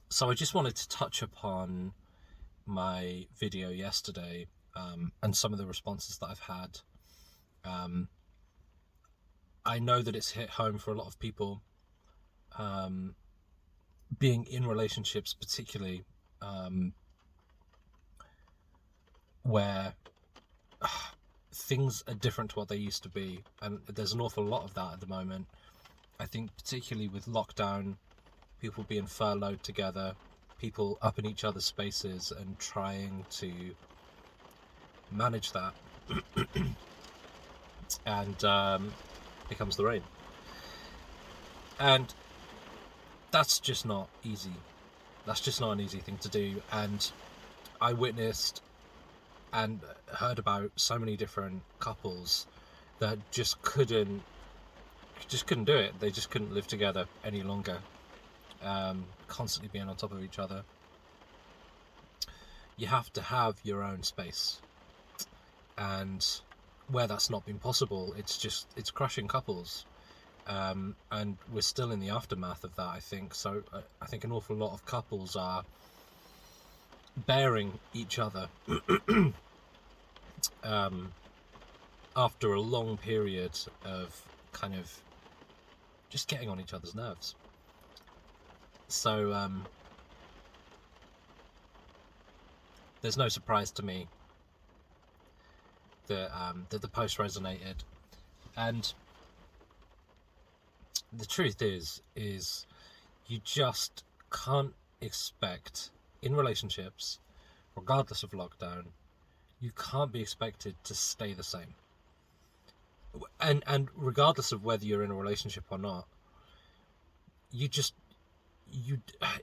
So I just wanted to touch upon my video yesterday, and some of the responses that I've had. Um, I know that it's hit home for a lot of people, um, being in relationships, particularly um, where things are different to what they used to be, and there's an awful lot of that at the moment. I think particularly with lockdown, people being furloughed together, people up in each other's spaces and trying to manage that, and here comes the rain. And that's just not easy. That's just not an easy thing to do. And I witnessed and heard about so many different couples that just couldn't do it. They just couldn't live together any longer. Constantly being on top of each other. You have to have your own space, and where that's not been possible, it's crushing couples. And we're still in the aftermath of that, I think. So I think an awful lot of couples are bearing each other, um, after a long period of kind of just getting on each other's nerves. So there's no surprise to me that the post resonated. And the truth is you just can't expect, in relationships, regardless of lockdown, you can't be expected to stay the same. And regardless of whether you're in a relationship or not, you just you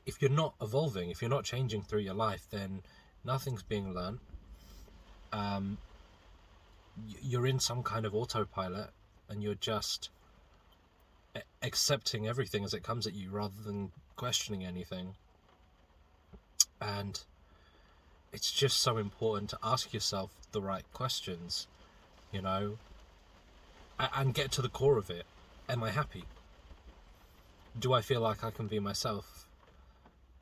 if you're not evolving, if you're not changing through your life, then nothing's being learned. Um, you're in some kind of autopilot, and you're just accepting everything as it comes at you rather than questioning anything. And it's just so important to ask yourself the right questions, you know, and get to the core of it. Am I happy? Do I feel like I can be myself?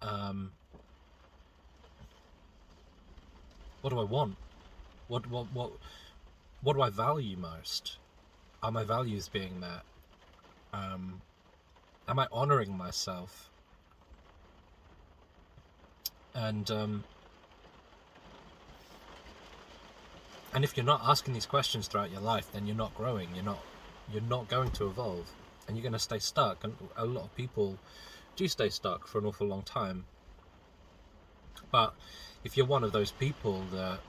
Um, what do I want? What do I value most? Are my values being met? Um, am I honoring myself? And and if you're not asking these questions throughout your life, then you're not growing. You're not going to evolve, and you're going to stay stuck. And a lot of people do stay stuck for an awful long time. But if you're one of those people that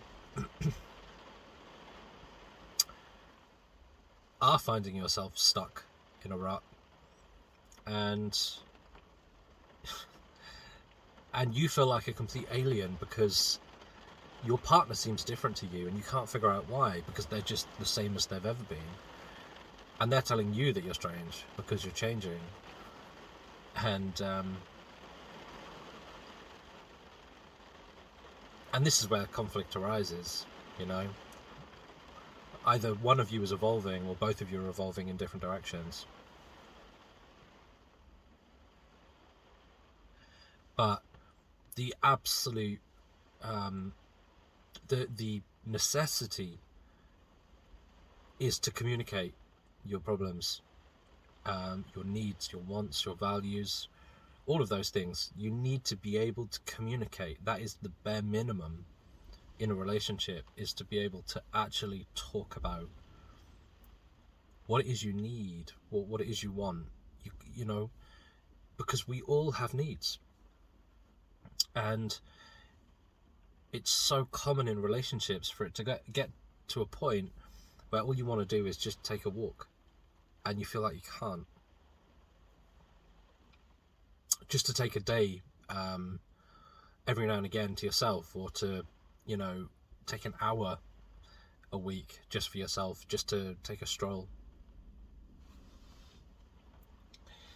are finding yourself stuck in a rut, and you feel like a complete alien because your partner seems different to you and you can't figure out why, because they're just the same as they've ever been, and they're telling you that you're strange because you're changing. And this is where conflict arises, you know. Either one of you is evolving or both of you are evolving in different directions. But the absolute the necessity is to communicate your problems, your needs, your wants, your values, all of those things. You need to be able to communicate. That is the bare minimum in a relationship, is to be able to actually talk about what it is you need, or what it is you want. You know, because we all have needs, and it's so common in relationships for it to get to a point where all you want to do is just take a walk, and you feel like you can't. Just to take a day, every now and again, to yourself, or to, you know, take an hour a week just for yourself, just to take a stroll.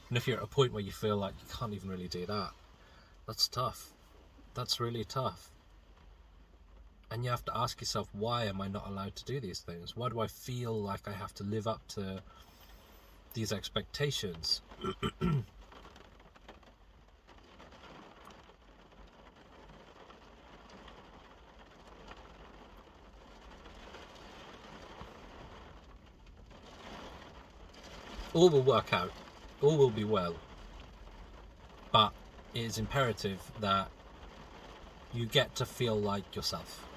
And if you're at a point where you feel like you can't even really do that, that's tough. That's really tough. And you have to ask yourself, why am I not allowed to do these things? Why do I feel like I have to live up to these expectations? All will work out. All will be well. But it is imperative that you get to feel like yourself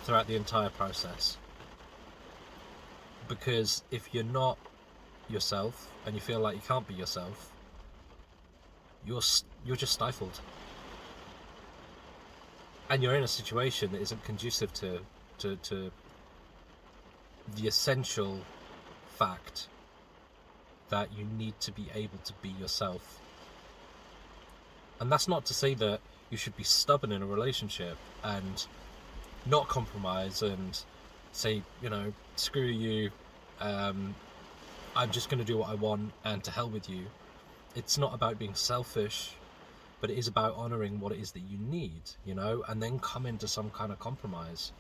throughout the entire process. Because if you're not yourself and you feel like you can't be yourself, you're just stifled, and you're in a situation that isn't conducive to the essential fact that you need to be able to be yourself. And that's not to say that you should be stubborn in a relationship and not compromise and say, screw you, I'm just going to do what I want and to hell with you. It's not about being selfish, but it is about honouring what it is that you need, and then come into some kind of compromise.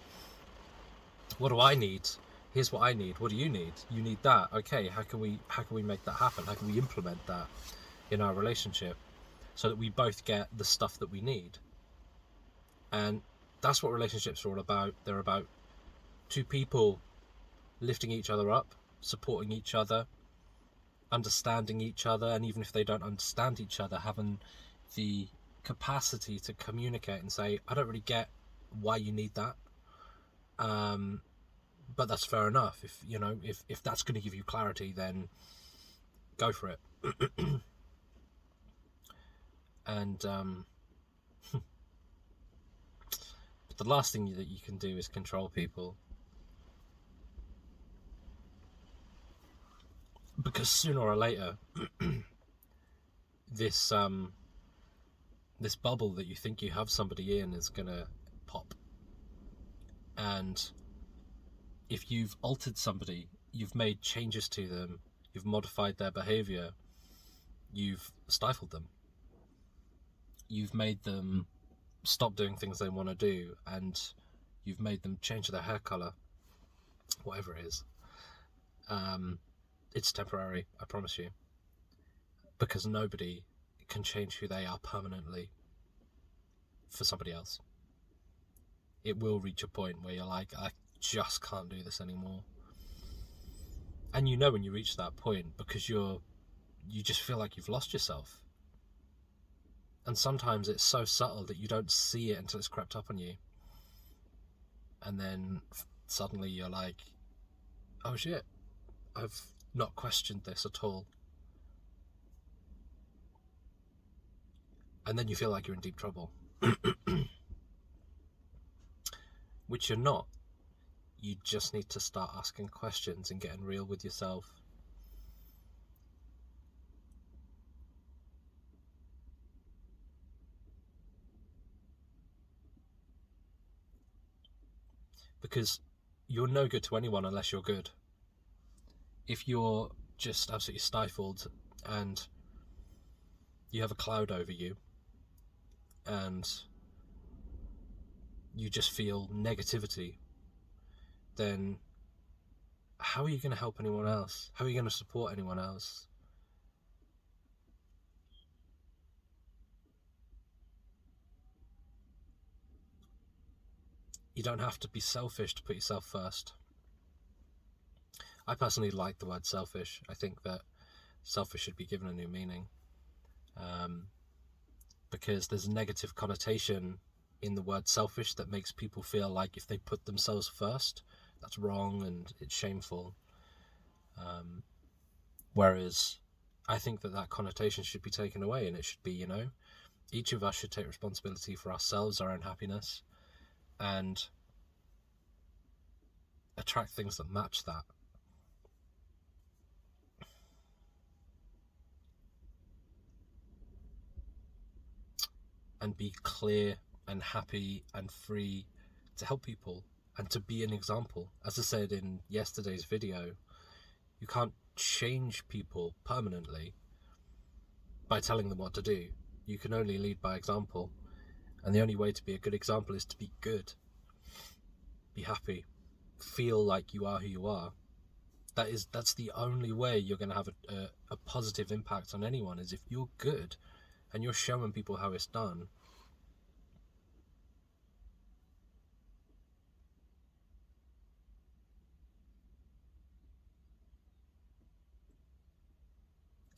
What do I need? Here's what I need. What do you need? You need that. Okay, how can we make that happen? How can we implement that in our relationship so that we both get the stuff that we need? And that's what relationships are all about. They're about two people lifting each other up, supporting each other, understanding each other, and even if they don't understand each other, having the capacity to communicate and say, I don't really get why you need that, but that's fair enough. If that's going to give you clarity, then go for it. And but the last thing that you can do is control people, because sooner or later this bubble that you think you have somebody in is gonna pop. And if you've altered somebody, you've made changes to them, you've modified their behavior, you've stifled them, you've made them stop doing things they want to do, and you've made them change their hair color, whatever it is, it's temporary, I promise you, because nobody can change who they are permanently for somebody else. It will reach a point where you're like, I just can't do this anymore. And when you reach that point, because you just feel like you've lost yourself. And sometimes it's so subtle that you don't see it until it's crept up on you. And then suddenly you're like, oh shit, I've not questioned this at all. And then you feel like you're in deep trouble. Which you're not. You just need to start asking questions and getting real with yourself. Because you're no good to anyone unless you're good. If you're just absolutely stifled and you have a cloud over you and you just feel negativity, then how are you going to help anyone else? How are you going to support anyone else? You don't have to be selfish to put yourself first. I personally like the word selfish. I think that selfish should be given a new meaning, because there's a negative connotation in the word selfish that makes people feel like if they put themselves first, that's wrong and it's shameful. Whereas I think that connotation should be taken away, and it should be, each of us should take responsibility for ourselves, our own happiness, and attract things that match that. And be clear and happy and free to help people and to be an example. As I said in yesterday's video, you can't change people permanently by telling them what to do. You can only lead by example, and the only way to be a good example is to be good, be happy, feel like you are who you are. That's the only way you're going to have a positive impact on anyone, is if you're good and you're showing people how it's done.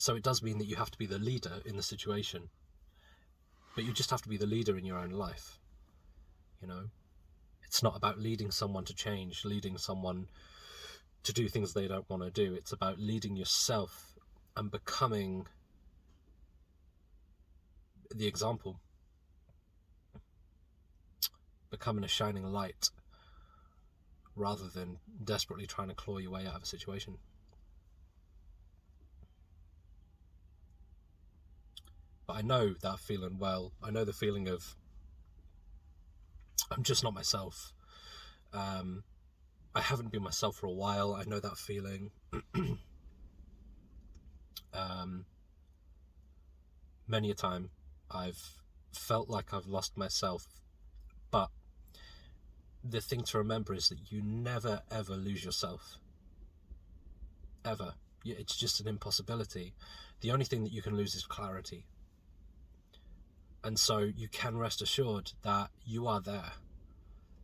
So it does mean that you have to be the leader in the situation, but you just have to be the leader in your own life. You know, it's not about leading someone to change, leading someone to do things they don't want to do. It's about leading yourself and becoming the example, becoming a shining light, rather than desperately trying to claw your way out of a situation. But I know that feeling well. I know the feeling of I'm just not myself. I haven't been myself for a while. I know that feeling. Many a time I've felt like I've lost myself, but the thing to remember is that you never ever lose yourself. Ever. It's just an impossibility. The only thing that you can lose is clarity. And so you can rest assured that you are there.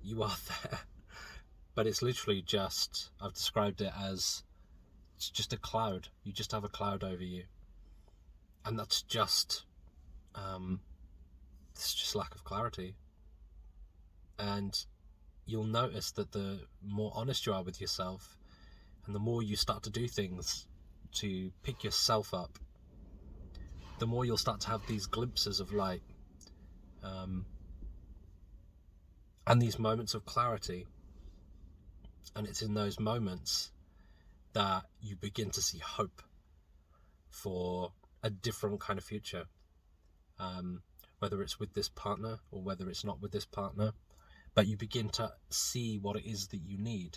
You are there. But it's literally just, I've described it as, it's just a cloud. You just have a cloud over you. And that's just, it's just lack of clarity. And you'll notice that the more honest you are with yourself, and the more you start to do things to pick yourself up, the more you'll start to have these glimpses of light, and these moments of clarity. And it's in those moments that you begin to see hope for a different kind of future, whether it's with this partner or whether it's not with this partner. But you begin to see what it is that you need.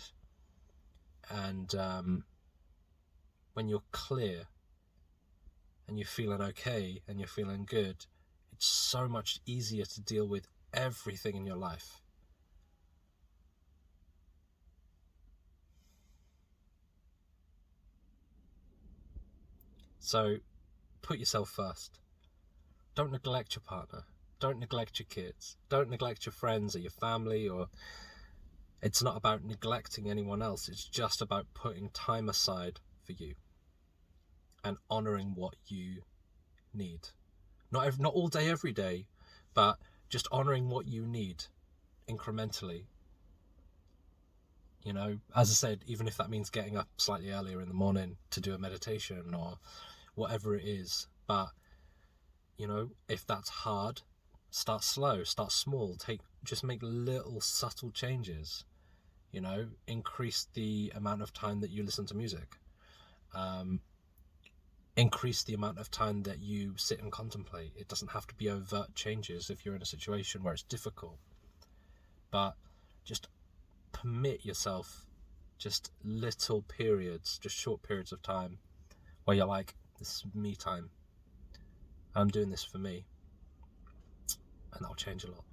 And when you're clear and you're feeling okay and you're feeling good, it's so much easier to deal with everything in your life. So put yourself first. Don't neglect your partner. Don't neglect your kids. Don't neglect your friends or your family. Or it's not about neglecting anyone else. It's just about putting time aside for you and honoring what you need. Not all day, every day, but just honoring what you need incrementally. You know, as I said, even if that means getting up slightly earlier in the morning to do a meditation or whatever it is. But, you know, if that's hard, start slow, start small, just make little subtle changes. You know, increase the amount of time that you listen to music. Increase the amount of time that you sit and contemplate. It doesn't have to be overt changes if you're in a situation where it's difficult. But just permit yourself just little periods, just short periods of time where you're like, this is me time. I'm doing this for me. And that'll change a lot.